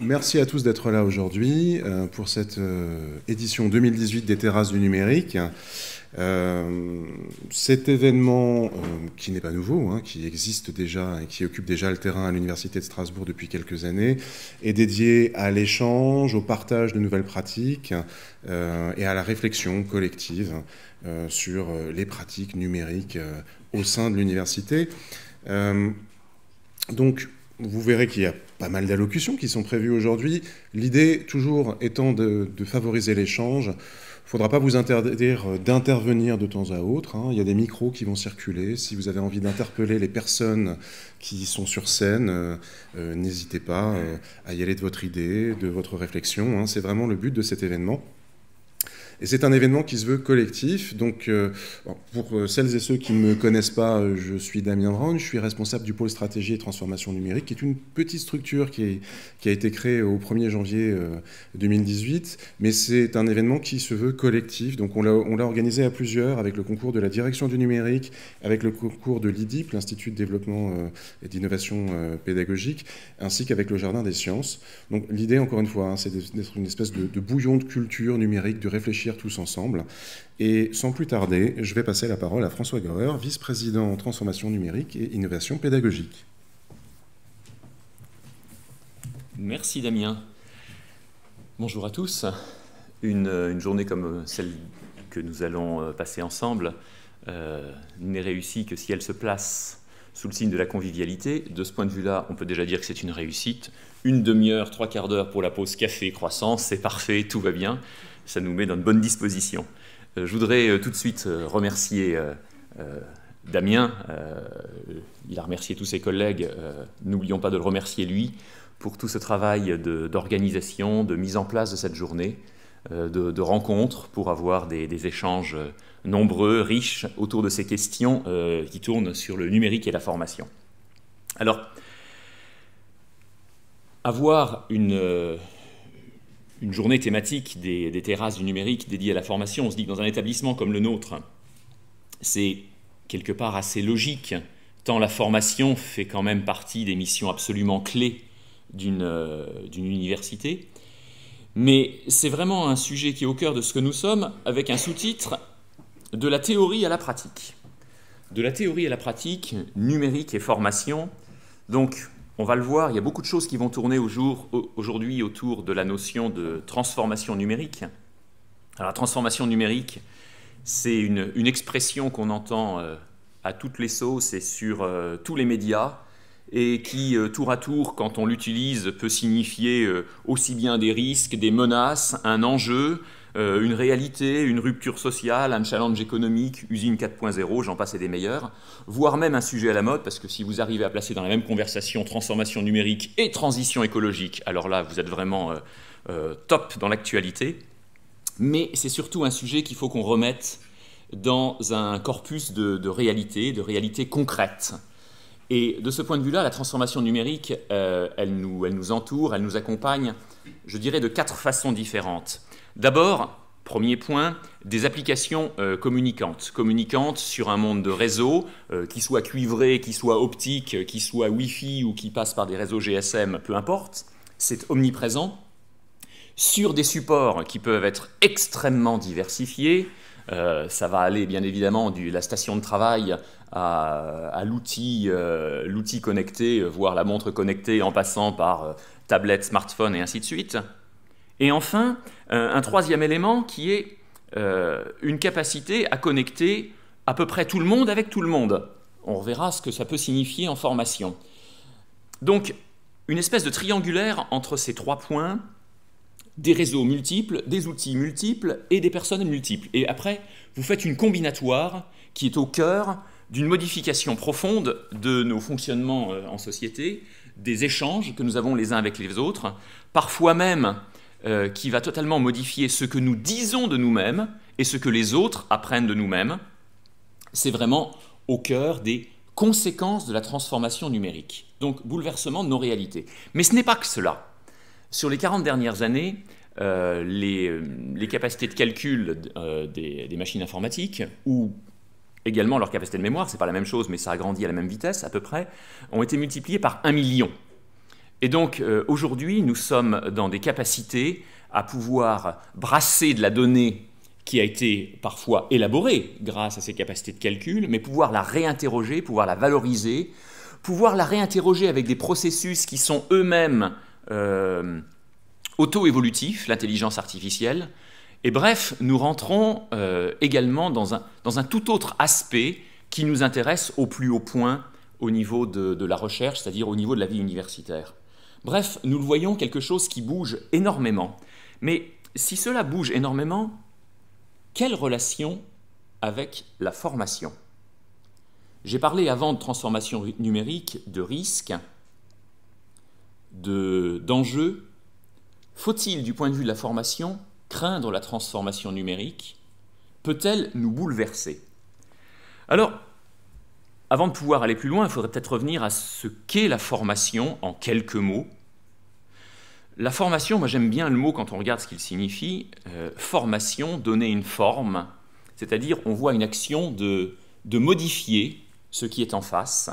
Merci à tous d'être là aujourd'hui pour cette édition 2018 des Terrasses du numérique. Cet événement, qui n'est pas nouveau, hein, qui existe déjà et qui occupe déjà le terrain à l'Université de Strasbourg depuis quelques années, est dédié à l'échange, au partage de nouvelles pratiques et à la réflexion collective sur les pratiques numériques au sein de l'université. Donc, vous verrez qu'il y a pas mal d'allocutions qui sont prévues aujourd'hui. L'idée, toujours étant de favoriser l'échange. Il ne faudra pas vous interdire d'intervenir de temps à autre, hein. Il y a des micros qui vont circuler. Si vous avez envie d'interpeller les personnes qui sont sur scène, n'hésitez pas à y aller de votre idée, de votre réflexion, hein. C'est vraiment le but de cet événement. Et c'est un événement qui se veut collectif. Donc, pour celles et ceux qui ne me connaissent pas, je suis Damien Brown, je suis responsable du pôle stratégie et transformation numérique, qui est une petite structure qui a été créée au 1er janvier 2018. Mais c'est un événement qui se veut collectif. Donc, on l'a organisé à plusieurs, avec le concours de la direction du numérique, avec le concours de l'IDIP, l'Institut de développement et d'innovation pédagogique, ainsi qu'avec le Jardin des sciences. Donc, l'idée, encore une fois, hein, c'est d'être une espèce de bouillon de culture numérique, de réfléchir tous ensemble. Et sans plus tarder, je vais passer la parole à François Gauer, vice-président en transformation numérique et innovation pédagogique. Merci Damien. Bonjour à tous. Une journée comme celle que nous allons passer ensemble n'est réussie que si elle se place sous le signe de la convivialité. De ce point de vue-là, on peut déjà dire que c'est une réussite. Une demi-heure, 3/4 d'heure pour la pause café, croissant, c'est parfait, tout va bien. Ça nous met dans de bonnes dispositions. Je voudrais tout de suite remercier Damien. Il a remercié tous ses collègues. N'oublions pas de le remercier lui pour tout ce travail d'organisation, de mise en place de cette journée, de rencontres pour avoir des échanges nombreux, riches autour de ces questions qui tournent sur le numérique et la formation. Alors, avoir une journée thématique des terrasses du numérique dédiée à la formation, on se dit que dans un établissement comme le nôtre, c'est quelque part assez logique, tant la formation fait quand même partie des missions absolument clés d'une université. Mais c'est vraiment un sujet qui est au cœur de ce que nous sommes, avec un sous-titre « De la théorie à la pratique ». De la théorie à la pratique, numérique et formation. Donc, on va le voir, il y a beaucoup de choses qui vont tourner aujourd'hui autour de la notion de transformation numérique. Alors, la transformation numérique, c'est une expression qu'on entend à toutes les sauces et sur tous les médias, et qui, tour à tour, quand on l'utilise, peut signifier aussi bien des risques, des menaces, un enjeu, une réalité, une rupture sociale, un challenge économique, usine 4.0, j'en passe et des meilleurs, voire même un sujet à la mode, parce que si vous arrivez à placer dans la même conversation transformation numérique et transition écologique, alors là, vous êtes vraiment top dans l'actualité. Mais c'est surtout un sujet qu'il faut qu'on remette dans un corpus de réalité concrète. Et de ce point de vue-là, la transformation numérique, elle nous entoure, elle nous accompagne, je dirais, de 4 façons différentes. D'abord, premier point, des applications communicantes sur un monde de réseaux, qui soit cuivré, qui soit optique, qui soit Wi-Fi ou qui passe par des réseaux GSM, peu importe, c'est omniprésent, sur des supports qui peuvent être extrêmement diversifiés. Ça va aller bien évidemment de la station de travail à l'outil connecté, voire la montre connectée en passant par tablette, smartphone et ainsi de suite. Et enfin, un troisième élément qui est une capacité à connecter à peu près tout le monde avec tout le monde. On reverra ce que ça peut signifier en formation. Donc, une espèce de triangulaire entre ces 3 points, des réseaux multiples, des outils multiples et des personnes multiples. Et après, vous faites une combinatoire qui est au cœur d'une modification profonde de nos fonctionnements en société, des échanges que nous avons les uns avec les autres, parfois même qui va totalement modifier ce que nous disons de nous-mêmes et ce que les autres apprennent de nous-mêmes. C'est vraiment au cœur des conséquences de la transformation numérique. Donc, bouleversement de nos réalités. Mais ce n'est pas que cela. Sur les 40 dernières années, les capacités de calcul des machines informatiques, ou également leur capacité de mémoire, ce n'est pas la même chose, mais ça a grandi à la même vitesse à peu près, ont été multipliées par 1 million. Et donc, aujourd'hui, nous sommes dans des capacités à pouvoir brasser de la donnée qui a été parfois élaborée grâce à ces capacités de calcul, mais pouvoir la réinterroger, pouvoir la valoriser, pouvoir la réinterroger avec des processus qui sont eux-mêmes auto-évolutifs, l'intelligence artificielle. Et bref, nous rentrons également dans un tout autre aspect qui nous intéresse au plus haut point au niveau de la recherche, c'est-à-dire au niveau de la vie universitaire. Bref, nous le voyons, quelque chose qui bouge énormément. Mais si cela bouge énormément, quelle relation avec la formation? J'ai parlé avant de transformation numérique, de risques, d'enjeux. Faut-il, du point de vue de la formation, craindre la transformation numérique? Peut-elle nous bouleverser? Alors, avant de pouvoir aller plus loin, il faudrait peut-être revenir à ce qu'est la formation en quelques mots. La formation, moi j'aime bien le mot quand on regarde ce qu'il signifie. Formation, donner une forme, c'est-à-dire on voit une action de modifier ce qui est en face.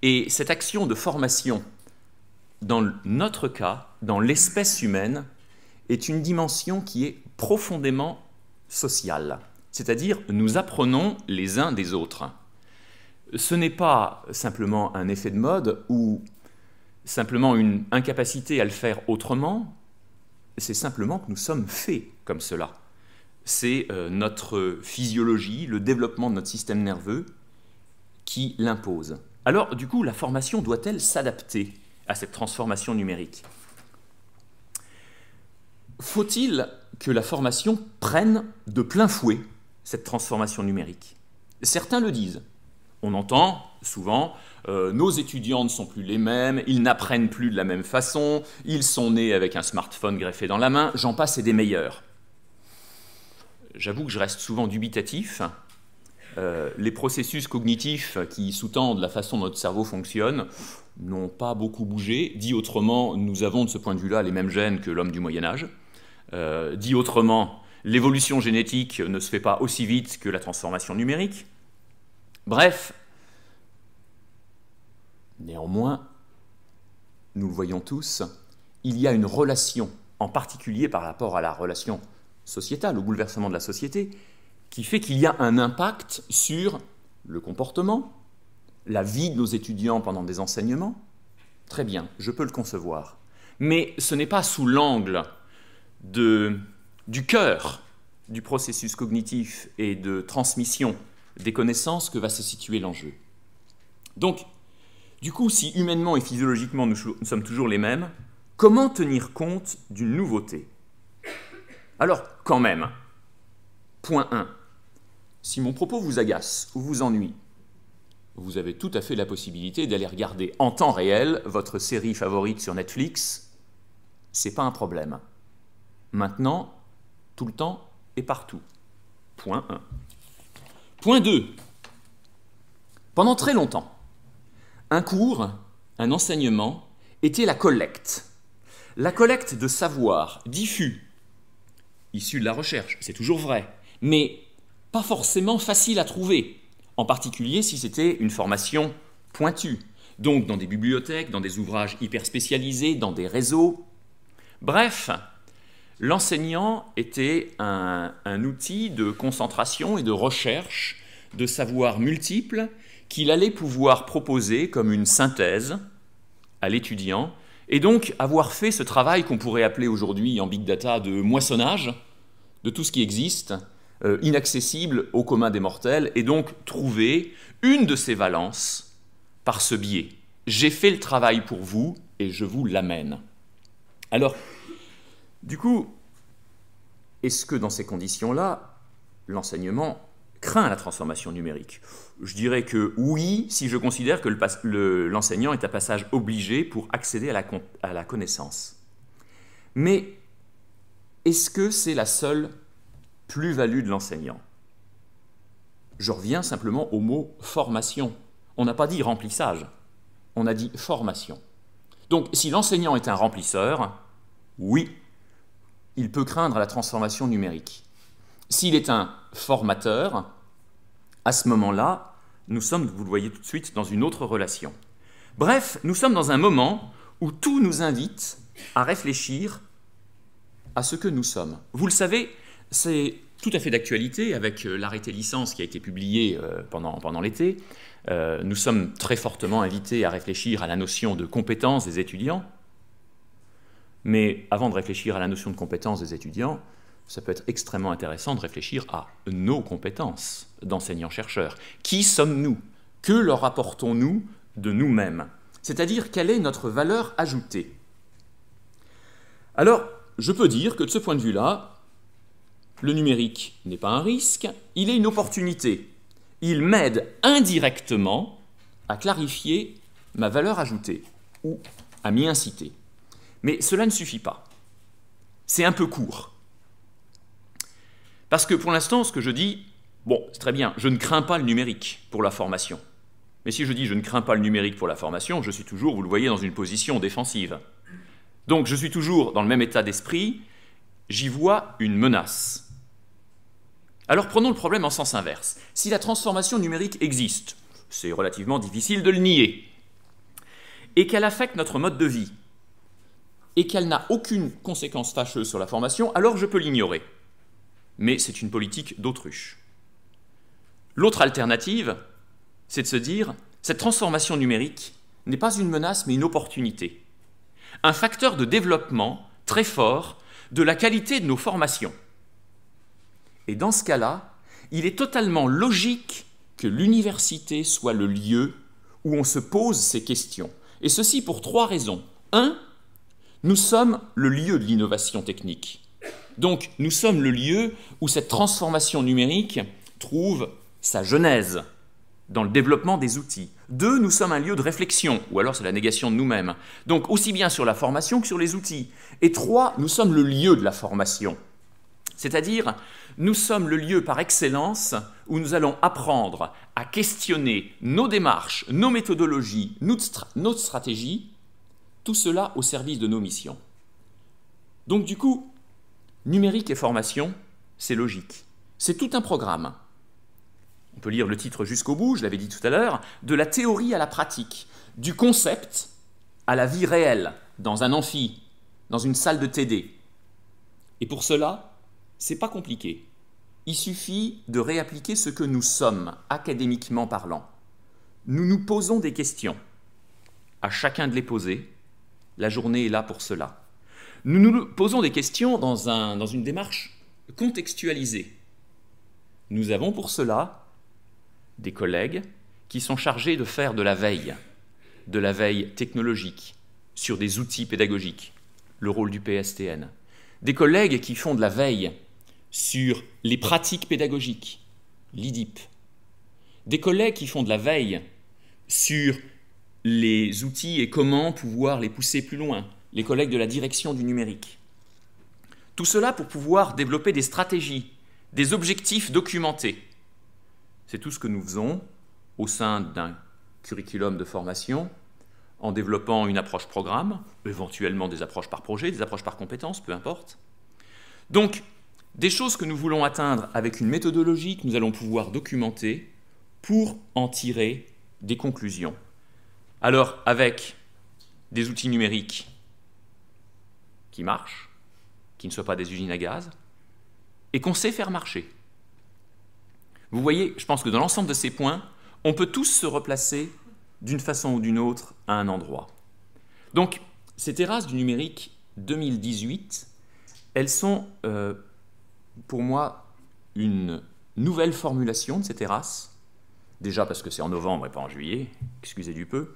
Et cette action de formation, dans notre cas, dans l'espèce humaine, est une dimension qui est profondément sociale. C'est-à-dire nous apprenons les uns des autres. Ce n'est pas simplement un effet de mode ou simplement une incapacité à le faire autrement, c'est simplement que nous sommes faits comme cela. C'est notre physiologie, le développement de notre système nerveux qui l'impose. Alors, du coup, la formation doit-elle s'adapter à cette transformation numérique? Faut-il que la formation prenne de plein fouet cette transformation numérique? Certains le disent. On entend souvent nos étudiants ne sont plus les mêmes, ils n'apprennent plus de la même façon, ils sont nés avec un smartphone greffé dans la main, j'en passe et des meilleurs. J'avoue que je reste souvent dubitatif. Les processus cognitifs qui sous-tendent la façon dont notre cerveau fonctionne n'ont pas beaucoup bougé. Dit autrement, nous avons de ce point de vue-là les mêmes gènes que l'homme du Moyen-Âge. Dit autrement, l'évolution génétique ne se fait pas aussi vite que la transformation numérique. Bref, néanmoins, nous le voyons tous, il y a une relation, en particulier par rapport à la relation sociétale, au bouleversement de la société, qui fait qu'il y a un impact sur le comportement, la vie de nos étudiants pendant des enseignements. Très bien, je peux le concevoir. Mais ce n'est pas sous l'angle du cœur du processus cognitif et de transmission des connaissances que va se situer l'enjeu. Donc, du coup, si humainement et physiologiquement nous sommes toujours les mêmes, comment tenir compte d'une nouveauté? Alors, quand même, point 1, si mon propos vous agace ou vous ennuie, vous avez tout à fait la possibilité d'aller regarder en temps réel votre série favorite sur Netflix. C'est pas un problème. Maintenant, tout le temps et partout. Point 1. Point 2. Pendant très longtemps, un cours, un enseignement, était la collecte. La collecte de savoir diffus, issu de la recherche, c'est toujours vrai, mais pas forcément facile à trouver, en particulier si c'était une formation pointue, donc dans des bibliothèques, dans des ouvrages hyper spécialisés, dans des réseaux. Bref, l'enseignant était un outil de concentration et de recherche de savoirs multiples qu'il allait pouvoir proposer comme une synthèse à l'étudiant, et donc avoir fait ce travail qu'on pourrait appeler aujourd'hui en big data de moissonnage de tout ce qui existe, inaccessible au commun des mortels, et donc trouver une de ces valences par ce biais. J'ai fait le travail pour vous et je vous l'amène. Alors, du coup, est-ce que dans ces conditions-là, l'enseignement craint la transformation numérique? Je dirais que oui, si je considère que l'enseignant est un passage obligé pour accéder à la connaissance. Mais est-ce que c'est la seule plus-value de l'enseignant? Je reviens simplement au mot formation. On n'a pas dit remplissage, on a dit formation. Donc, si l'enseignant est un remplisseur, oui, il peut craindre la transformation numérique. S'il est un formateur, à ce moment-là, nous sommes, vous le voyez tout de suite, dans une autre relation. Bref, nous sommes dans un moment où tout nous invite à réfléchir à ce que nous sommes. Vous le savez, c'est tout à fait d'actualité avec l'arrêté licence qui a été publié pendant l'été. Nous sommes très fortement invités à réfléchir à la notion de compétence des étudiants. Mais avant de réfléchir à la notion de compétence des étudiants, ça peut être extrêmement intéressant de réfléchir à nos compétences d'enseignants-chercheurs. Qui sommes-nous? Que leur apportons-nous de nous-mêmes? C'est-à-dire, quelle est notre valeur ajoutée? Alors, je peux dire que de ce point de vue-là, le numérique n'est pas un risque, il est une opportunité. Il m'aide indirectement à clarifier ma valeur ajoutée ou à m'y inciter. Mais cela ne suffit pas. C'est un peu court. Parce que pour l'instant, ce que je dis, bon, c'est très bien, je ne crains pas le numérique pour la formation. Mais si je dis je ne crains pas le numérique pour la formation, je suis toujours, vous le voyez, dans une position défensive. Donc je suis toujours dans le même état d'esprit, j'y vois une menace. Alors prenons le problème en sens inverse. Si la transformation numérique existe, c'est relativement difficile de le nier, et qu'elle affecte notre mode de vie, et qu'elle n'a aucune conséquence fâcheuse sur la formation, alors je peux l'ignorer. Mais c'est une politique d'autruche. L'autre alternative, c'est de se dire, cette transformation numérique n'est pas une menace, mais une opportunité. Un facteur de développement très fort de la qualité de nos formations. Et dans ce cas-là, il est totalement logique que l'université soit le lieu où on se pose ces questions. Et ceci pour 3 raisons. 1, nous sommes le lieu de l'innovation technique. Donc, nous sommes le lieu où cette transformation numérique trouve sa genèse dans le développement des outils. 2, nous sommes un lieu de réflexion, ou alors c'est la négation de nous-mêmes. Donc, aussi bien sur la formation que sur les outils. Et 3, nous sommes le lieu de la formation. C'est-à-dire, nous sommes le lieu par excellence où nous allons apprendre à questionner nos démarches, nos méthodologies, notre stratégie, tout cela au service de nos missions. Donc du coup, numérique et formation, c'est logique. C'est tout un programme. On peut lire le titre jusqu'au bout, je l'avais dit tout à l'heure, de la théorie à la pratique, du concept à la vie réelle, dans un amphi, dans une salle de TD. Et pour cela, c'est pas compliqué. Il suffit de réappliquer ce que nous sommes, académiquement parlant. Nous nous posons des questions. À chacun de les poser. La journée est là pour cela. Nous nous posons des questions dans une démarche contextualisée. Nous avons pour cela des collègues qui sont chargés de faire de la veille technologique sur des outils pédagogiques, le rôle du PSTN. Des collègues qui font de la veille sur les pratiques pédagogiques, l'IDIP. Des collègues qui font de la veille sur les outils et comment pouvoir les pousser plus loin, les collègues de la direction du numérique. Tout cela pour pouvoir développer des stratégies, des objectifs documentés. C'est tout ce que nous faisons au sein d'un curriculum de formation, en développant une approche programme, éventuellement des approches par projet, des approches par compétences, peu importe. Donc, des choses que nous voulons atteindre avec une méthodologie que nous allons pouvoir documenter pour en tirer des conclusions. Alors, avec des outils numériques qui marchent, qui ne soient pas des usines à gaz, et qu'on sait faire marcher. Vous voyez, je pense que dans l'ensemble de ces points, on peut tous se replacer d'une façon ou d'une autre à un endroit. Donc, ces terrasses du numérique 2018, elles sont, pour moi, une nouvelle formulation de ces terrasses, déjà parce que c'est en novembre et pas en juillet, excusez du peu,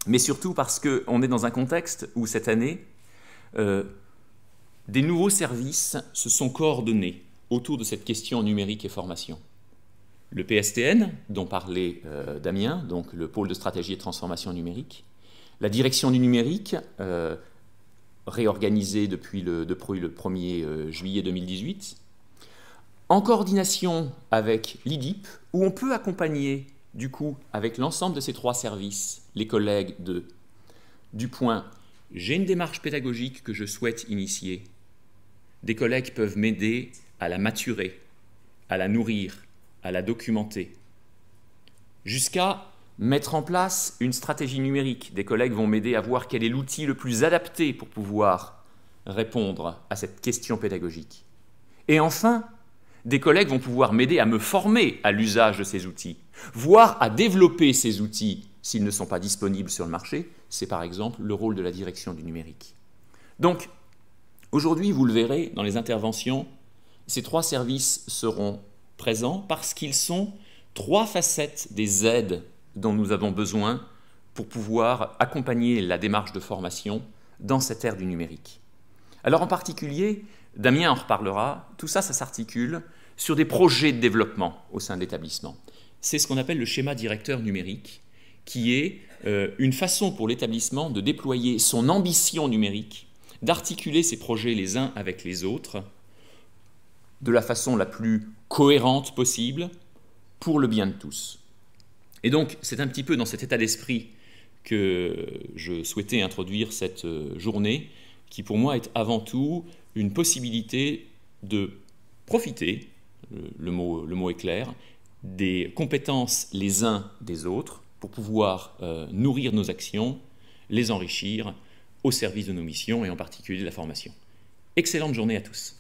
mais surtout parce qu'on est dans un contexte où cette année, des nouveaux services se sont coordonnés autour de cette question numérique et formation. Le PSTN, dont parlait Damien, donc le pôle de stratégie et de transformation numérique, la direction du numérique, réorganisée depuis le 1er juillet 2018, en coordination avec l'IDIP, où on peut accompagner, du coup, avec l'ensemble de ces 3 services, les collègues du point « j'ai une démarche pédagogique que je souhaite initier ». Des collègues peuvent m'aider à la maturer, à la nourrir, à la documenter, jusqu'à mettre en place une stratégie numérique. Des collègues vont m'aider à voir quel est l'outil le plus adapté pour pouvoir répondre à cette question pédagogique. Et enfin, des collègues vont pouvoir m'aider à me former à l'usage de ces outils, voire à développer ces outils s'ils ne sont pas disponibles sur le marché. C'est par exemple le rôle de la direction du numérique. Donc, aujourd'hui, vous le verrez dans les interventions, ces trois services seront présents parce qu'ils sont trois facettes des aides dont nous avons besoin pour pouvoir accompagner la démarche de formation dans cette ère du numérique. Alors en particulier, Damien en reparlera, tout ça, ça s'articule sur des projets de développement au sein de l'établissement. C'est ce qu'on appelle le schéma directeur numérique, qui est une façon pour l'établissement de déployer son ambition numérique, d'articuler ses projets les uns avec les autres, de la façon la plus cohérente possible, pour le bien de tous. Et donc, c'est un petit peu dans cet état d'esprit que je souhaitais introduire cette journée, qui pour moi est avant tout une possibilité de profiter, le mot est clair, des compétences les uns des autres pour pouvoir nourrir nos actions, les enrichir au service de nos missions et en particulier de la formation. Excellente journée à tous.